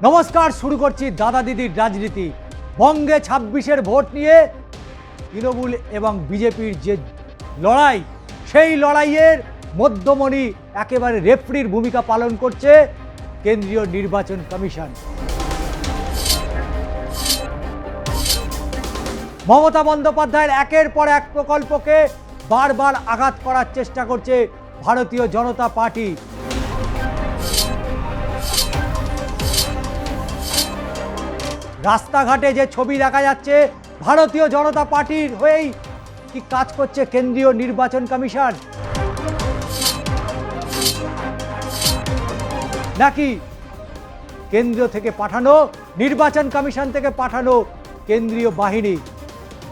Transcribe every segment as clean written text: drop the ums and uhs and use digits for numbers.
নমস্কার, শুরু করছি দাদা দিদির রাজনীতি। বঙ্গে ২৬-এর ভোট নিয়ে তৃণমূল এবং বিজেপির যে লড়াই, সেই লড়াইয়ের মধ্যমণি একেবারে রেফারির ভূমিকা পালন করছে কেন্দ্রীয় নির্বাচন কমিশন। মমতা বন্দ্যোপাধ্যায়ের একের পর এক প্রকল্পকে বারবার আঘাত করার চেষ্টা করছে ভারতীয় জনতা পার্টি। রাস্তাঘাটে যে ছবি দেখা যাচ্ছে, ভারতীয় জনতা পার্টির হয়েই কি কাজ করছে কেন্দ্রীয় নির্বাচন কমিশন, নাকি কেন্দ্র থেকে পাঠানো, নির্বাচন কমিশন থেকে পাঠানো কেন্দ্রীয় বাহিনী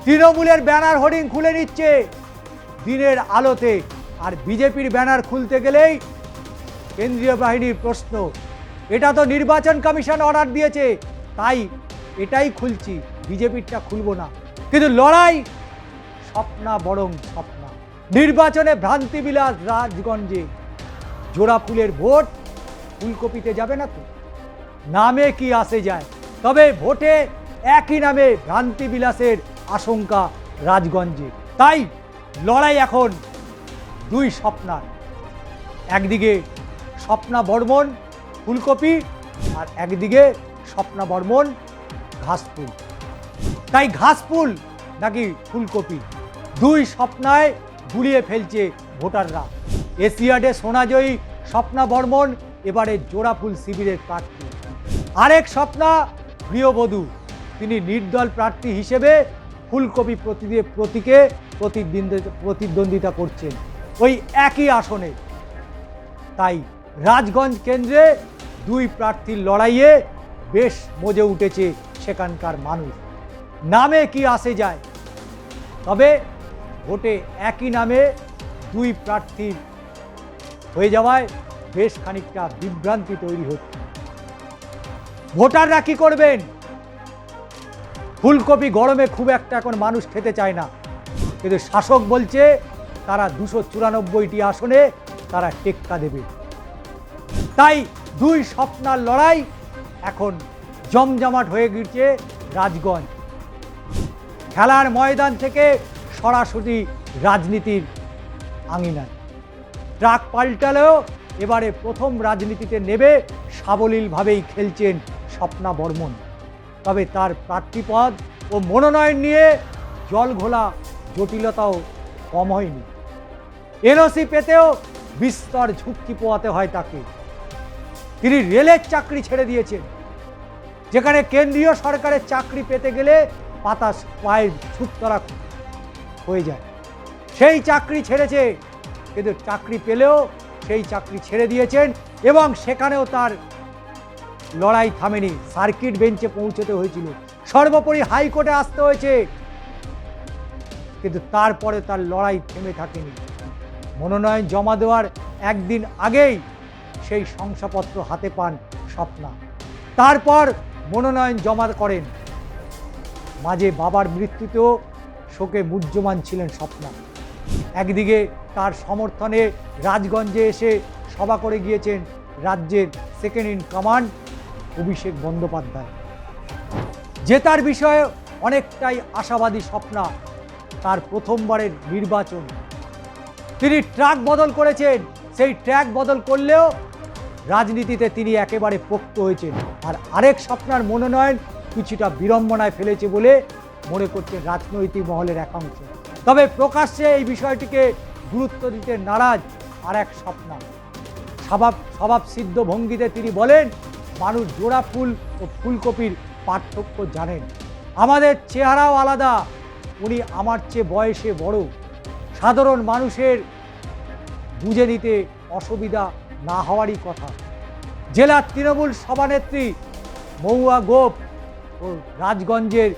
তৃণমূলের ব্যানার হোর্ডিং খুলে নিচ্ছে দিনের আলোতে, আর বিজেপির ব্যানার খুলতে গেলেই কেন্দ্রীয় বাহিনীর প্রশ্ন। এটা তো নির্বাচন কমিশন অর্ডার দিয়েছে, তাই এটাই খুলছি, বিজেপিরটা খুলব না। কিন্তু লড়াই স্বপ্না বরং স্বপ্না। নির্বাচনে ভ্রান্তিবিলাস রাজগঞ্জে, জোড়া ফুলের ভোট ফুলকপিতে যাবে না তো, নামে কি আসে যায়। তবে ভোটে একই নামে ভ্রান্তিবিলাসের আশঙ্কা রাজগঞ্জে। তাই লড়াই এখন দুই স্বপ্নার। একদিকে স্বপ্না বর্মন ফুলকপি, আর একদিকে স্বপ্না বর্মন ঘাসফুল। তাই ঘাসফুল নাকি ফুলকপি, দুই স্বপ্নায় গুলিয়ে ফেলছে ভোটাররা। এশিয়াডে সোনাজয়ী স্বপ্না বর্মন এবারে জোড়াফুল শিবিরের প্রার্থী। আরেক স্বপ্না গৃহবধূ, তিনি নির্দল প্রার্থী হিসেবে ফুলকপি প্রতীকে প্রতিদ্বন্দ্বিতা করছেন ওই একই আসনে। তাই রাজগঞ্জ কেন্দ্রে দুই প্রার্থীর লড়াইয়ে বেশ মজে উঠেছে সেখানকার মানুষ। নামে কি আসে যায়, তবে ভোটে একই নামে দুই প্রার্থীর হয়ে যাওয়ায় বেশ খানিকটা বিভ্রান্তি তৈরি হচ্ছে। ভোটাররা কি করবেন? ফুলকপি গরমে খুব একটা এখন মানুষ খেতে চায় না, কিন্তু শাসক বলছে তারা ২৯৪টি আসনে তারা টেক্কা দেবে। তাই দুই স্বপ্নার লড়াই এখন জমজমাট হয়ে গিয়েছে রাজগঞ্জ। খেলার ময়দান থেকে সরাসরি রাজনীতির আঙিনায়। ট্রাক পাল্টালেও এবারে প্রথম রাজনীতিতে নেবে সাবলীলভাবেই খেলছেন স্বপ্না বর্মন। তবে তার প্রার্থীপদ ও মনোনয়ন নিয়ে জলঘোলা জটিলতাও কম হয়নি। এনওসি পেতেও বিস্তর ঝুঁকি পোয়াতে হয় তাকে। তিনি রেলের চাকরি ছেড়ে দিয়েছেন, যেখানে কেন্দ্রীয় সরকারের চাকরি পেতে গেলে বাতাস পায়ের ছুটতরা হয়ে যায়। সেই চাকরি ছেড়েছে, কিন্তু চাকরি পেলেও সেই চাকরি ছেড়ে দিয়েছেন এবং সেখানেও তার লড়াই থামেনি। সার্কিট বেঞ্চে পৌঁছতে হয়েছিল, সর্বোপরি হাইকোর্টে আসতে হয়েছে, কিন্তু তারপরে তার লড়াই থেমে থাকেনি। মনোনয়ন জমা দেওয়ার একদিন আগেই সেই শংসাপত্র হাতে পান স্বপ্না। তারপর মনোনয়ন জমা করেন। মাঝে বাবার মৃত্যুতেও শোকে মুহ্যমান ছিলেন স্বপ্না। একদিকে তার সমর্থনে রাজগঞ্জে এসে সভা করে গিয়েছেন রাজ্যের second in command Abhishek Bandyopadhyay. জেতার বিষয়ে অনেকটাই আশাবাদী স্বপ্না। তার প্রথমবারের নির্বাচন, তিনি ট্র্যাক বদল করেছেন। সেই ট্র্যাক বদল করলেও রাজনীতিতে তিনি একেবারে পোক্ত হয়েছেন। আর আরেক স্বপ্নার মনোনয়ন কিছুটা বিড়ম্বনায় ফেলেছে বলে মনে করছেন রাজনৈতিক মহলের একাংশ। তবে প্রকাশ্যে এই বিষয়টিকে গুরুত্ব দিতে নারাজ আর এক স্বপ্না। স্বভাব সিদ্ধ ভঙ্গিতে তিনি বলেন, মানুষ জোড়া ফুল ও ফুলকপির পার্থক্য জানেন। আমাদের চেহারাও আলাদা, উনি আমার চেয়ে বয়সে বড়। সাধারণ মানুষের বুঝে নিতে অসুবিধা না হওয়ারই কথা। জেলার তৃণমূল সভানেত্রী মহুয়া গোপ ও রাজগঞ্জের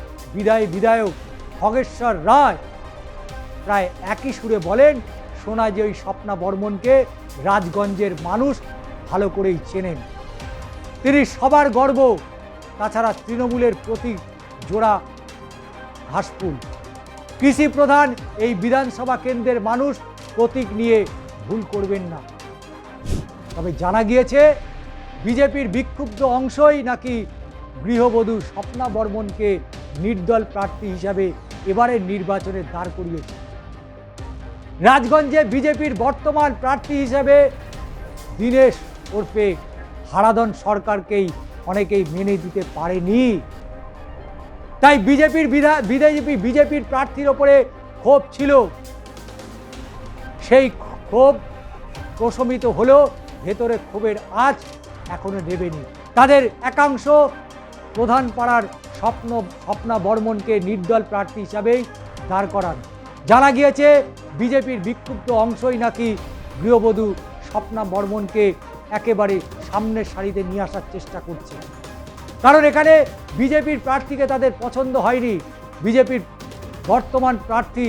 বিধায়ক খগেশ্বর রায় প্রায় একই সুরে বলেন, সোনাজয়ী স্বপ্না বর্মনকে রাজগঞ্জের মানুষ ভালো করেই চেনেন। তিনি সবার গর্ব। তাছাড়া তৃণমূলের প্রতীক জোড়া ঘাসফুল। কৃষি প্রধান এই বিধানসভা কেন্দ্রের মানুষ প্রতীক নিয়ে ভুল করবেন না। তবে জানা গিয়েছে বিজেপির বিক্ষুব্ধ অংশই নাকি গৃহবধূ স্বপ্না বর্মনকে নির্দল প্রার্থী হিসাবে এবারের নির্বাচনে দাঁড় করিয়েছে। রাজগঞ্জে বিজেপির বর্তমান প্রার্থী হিসেবে দীনেশ ওরফে হারাধন সরকারকেই অনেকেই মেনে দিতে পারেনি। তাই বিজেপির প্রার্থীর ওপরে ক্ষোভ ছিল, সেই ক্ষোভ প্রশমিত হলেও ভেতরে ক্ষোভের আঁচ এখনো নেবেনি। তাদের একাংশ প্রধান পাড়ার স্বপ্না বর্মনকে নির্দল প্রার্থী হিসাবেই দাঁড় করান। জানা গিয়েছে বিজেপির বিক্ষুব্ধ অংশই নাকি গৃহবধূ স্বপ্না বর্মনকে একেবারে সামনের সারিতে নিয়ে আসার চেষ্টা করছে। কারণ এখানে বিজেপির প্রার্থীকে তাদের পছন্দ হয়নি। বিজেপির বর্তমান প্রার্থী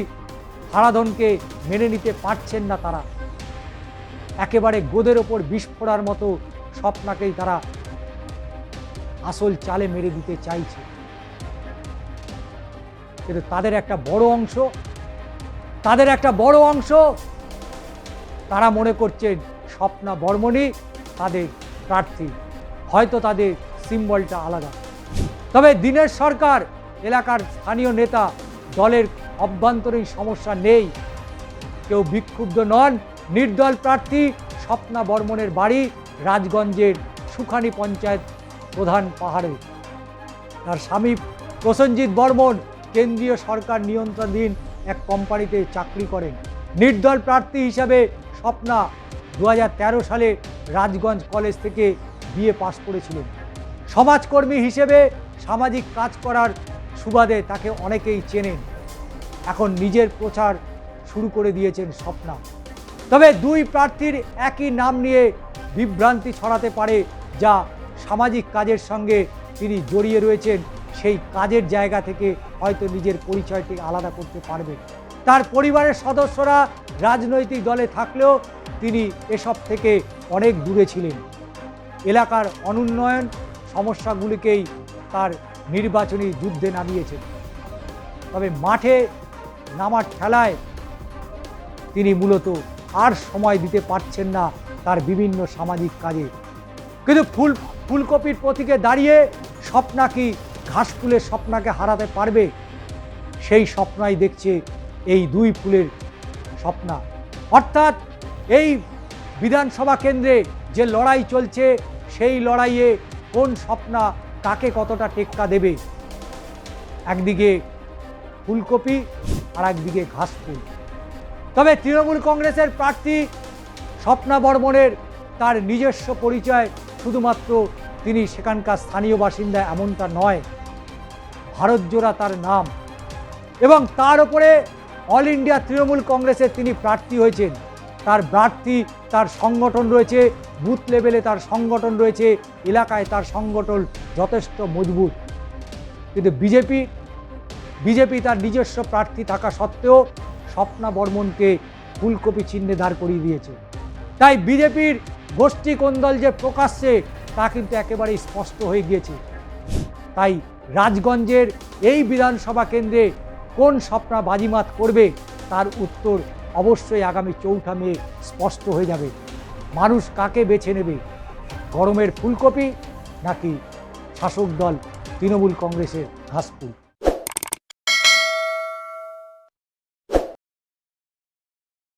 হারাধনকে মেনে নিতে পারছেন না তারা। একেবারে গোদের ওপর বিস্ফোরার মতো স্বপ্নাকেই তারা আসল চালে মেরে দিতে চাইছে। কিন্তু তাদের একটা বড় অংশ তারা মনে করছেন স্বপ্না বর্মনই তাদের প্রার্থী, হয়তো তাদের সিম্বলটা আলাদা। তবে দীনেশ সরকার এলাকার স্থানীয় নেতা, দলের অভ্যন্তরীণ সমস্যা নেই, কেউ বিক্ষুব্ধ নন। নির্দল প্রার্থী স্বপ্না বর্মনের বাড়ি রাজগঞ্জের সুখানি পঞ্চায়েত প্রধান পাহাড়ে। তার স্বামী প্রসেনজিৎ বর্মন কেন্দ্রীয় সরকার নিয়ন্ত্রণাধীন এক কোম্পানিতে চাকরি করেন। নির্দল প্রার্থী হিসাবে স্বপ্না 2013 সালে রাজগঞ্জ কলেজ থেকে বিএ পাশ করেছিলেন। সমাজকর্মী হিসেবে সামাজিক কাজ করার সুবাদে তাকে অনেকেই চেনেন। এখন নিজের প্রচার শুরু করে দিয়েছেন স্বপ্না। তবে দুই প্রার্থীর একই নাম নিয়ে বিভ্রান্তি ছড়াতে পারে, যা সামাজিক কাজের সঙ্গে তিনি জড়িয়ে রয়েছেন সেই কাজের জায়গা থেকে হয়তো নিজের পরিচয়টি আলাদা করতে পারবেন। তার পরিবারের সদস্যরা রাজনৈতিক দলে থাকলেও তিনি এসব থেকে অনেক দূরে ছিলেন। এলাকার অনুন্নয়ন সমস্যাগুলিকেই তার নির্বাচনী যুদ্ধে নামিয়েছেন। তবে মাঠে নামার ঠেলায় তিনি মূলত আর সময় দিতে পারছেন না তার বিভিন্ন সামাজিক কাজে। কিন্তু ফুলকপির প্রতীকে দাঁড়িয়ে স্বপ্না কি ঘাসফুলের স্বপ্নাকে হারাতে পারবে? সেই স্বপ্নাই দেখছে এই দুই ফুলের স্বপ্না। অর্থাৎ এই বিধানসভা কেন্দ্রে যে লড়াই চলছে, সেই লড়াইয়ে কোন স্বপ্না কাকে কতটা টেক্কা দেবে। একদিকে ফুলকপি আর একদিকে ঘাসফুল। তবে তৃণমূল কংগ্রেসের প্রার্থী স্বপ্না বর্মনের তার নিজস্ব পরিচয় শুধুমাত্র তিনি সেখানকার স্থানীয় বাসিন্দা এমনটা নয়, ভারতজোড়া তার নাম। এবং তার উপরে অল ইন্ডিয়া তৃণমূল কংগ্রেসের তিনি প্রার্থী হয়েছেন। তার প্রার্থী, তার সংগঠন রয়েছে, বুথ লেভেলে তার সংগঠন রয়েছে, এলাকায় তার সংগঠন যথেষ্ট মজবুত। কিন্তু বিজেপি তার নিজস্ব প্রার্থী থাকা সত্ত্বেও স্বপ্না বর্মনকে ফুলকপি চিহ্নে দাঁড় করিয়ে দিয়েছে। তাই বিজেপির গোষ্ঠী কোন্দল যে প্রকাশ্যে, তা কিন্তু একেবারেই স্পষ্ট হয়ে গিয়েছে। তাই রাজগঞ্জের এই বিধানসভা কেন্দ্রে কোন স্বপ্না বাজিমাত করবে, তার উত্তর অবশ্যই আগামী 4 মে স্পষ্ট হয়ে যাবে। মানুষ কাকে বেছে নেবে, গরমের ফুলকপি নাকি শাসক দল তৃণমূল কংগ্রেসের ঘাসফুল।